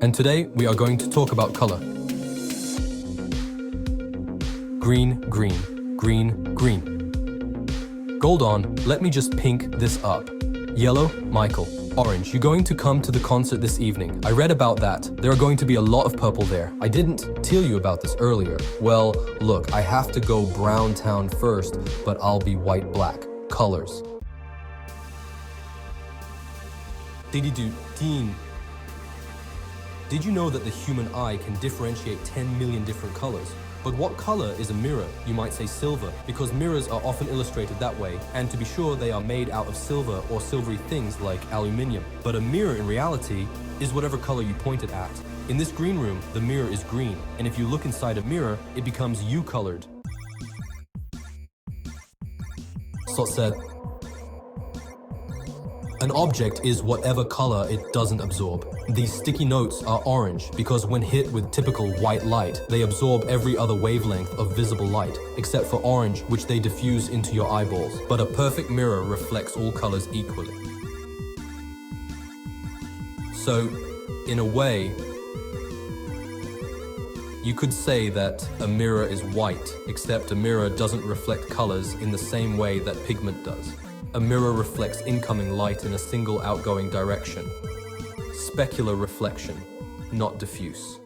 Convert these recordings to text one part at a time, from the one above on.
and today we are going to talk about color. Green, green, green, green. Gold on, let me just pink this up. Yellow, Michael. Orange, you're going to come to the concert this evening. I read about that. There are going to be a lot of purple there. I didn't tell you about this earlier. Well, look, I have to go brown town first, but I'll be white black. Colors. Did you know that the human eye can differentiate 10 million different colors? But what color is a mirror? You might say silver, because mirrors are often illustrated that way, and to be sure they are made out of silver or silvery things like aluminium. But a mirror in reality is whatever color you point it at. In this green room, the mirror is green, and if you look inside a mirror, it becomes you-colored. So said, an object is whatever color it doesn't absorb. These sticky notes are orange because when hit with typical white light, they absorb every other wavelength of visible light, except for orange, which they diffuse into your eyeballs. But a perfect mirror reflects all colors equally. So, in a way, you could say that a mirror is white, except a mirror doesn't reflect colors in the same way that pigment does. A mirror reflects incoming light in a single outgoing direction. Specular reflection, not diffuse.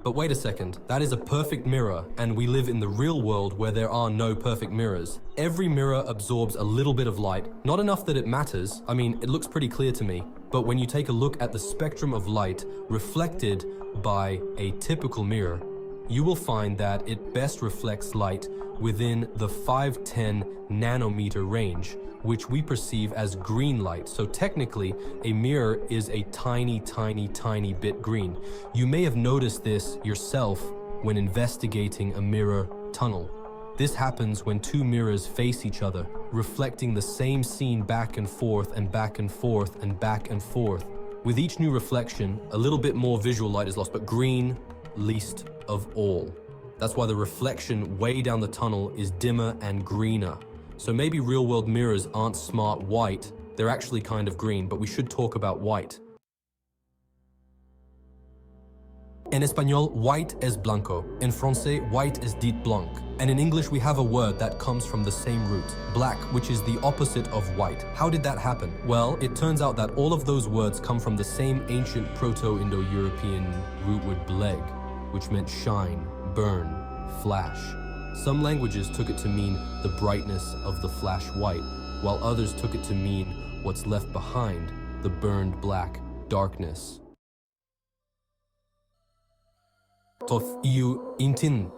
But wait a second, that is a perfect mirror, and we live in the real world where there are no perfect mirrors. Every mirror absorbs a little bit of light, not enough that it matters. I mean, it looks pretty clear to me. But when you take a look at the spectrum of light reflected by a typical mirror, you will find that it best reflects light within the 510 nanometer range, which we perceive as green light. So technically, a mirror is a tiny, tiny, tiny bit green. You may have noticed this yourself when investigating a mirror tunnel. This happens when two mirrors face each other, reflecting the same scene back and forth and back and forth and back and forth. With each new reflection, a little bit more visual light is lost, but green, least of all. That's why the reflection way down the tunnel is dimmer and greener. So maybe real-world mirrors aren't smart white, they're actually kind of green, but we should talk about white. En español, white es blanco. En français, white is dit blanc. And in English, we have a word that comes from the same root, black, which is the opposite of white. How did that happen? Well, it turns out that all of those words come from the same ancient Proto-Indo-European root word bleg, which meant shine, burn, flash. Some languages took it to mean the brightness of the flash white, while others took it to mean what's left behind, the burned black darkness. Tof iu intin.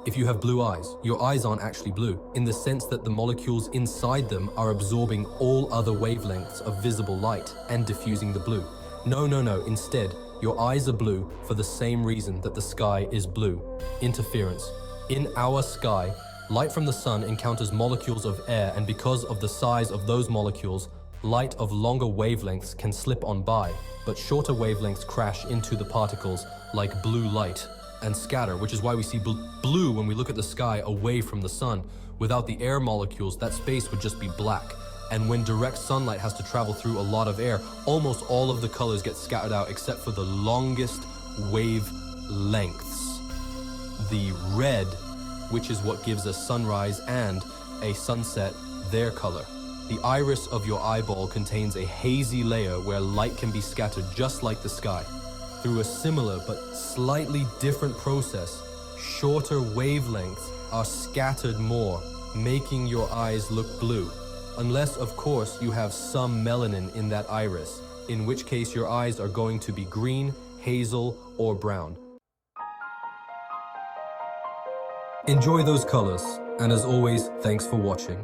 If you have blue eyes, your eyes aren't actually blue, in the sense that the molecules inside them are absorbing all other wavelengths of visible light and diffusing the blue. No, instead, your eyes are blue for the same reason that the sky is blue. Interference. In our sky, light from the sun encounters molecules of air, and because of the size of those molecules, light of longer wavelengths can slip on by, but shorter wavelengths crash into the particles like blue light and scatter, which is why we see blue when we look at the sky away from the sun. Without the air molecules, that space would just be black. And when direct sunlight has to travel through a lot of air, almost all of the colors get scattered out except for the longest wavelengths. The red, which is what gives a sunrise and a sunset their color. The iris of your eyeball contains a hazy layer where light can be scattered just like the sky. Through a similar but slightly different process, shorter wavelengths are scattered more, making your eyes look blue. Unless, of course, you have some melanin in that iris, in which case your eyes are going to be green, hazel, or brown. Enjoy those colors, and as always, thanks for watching.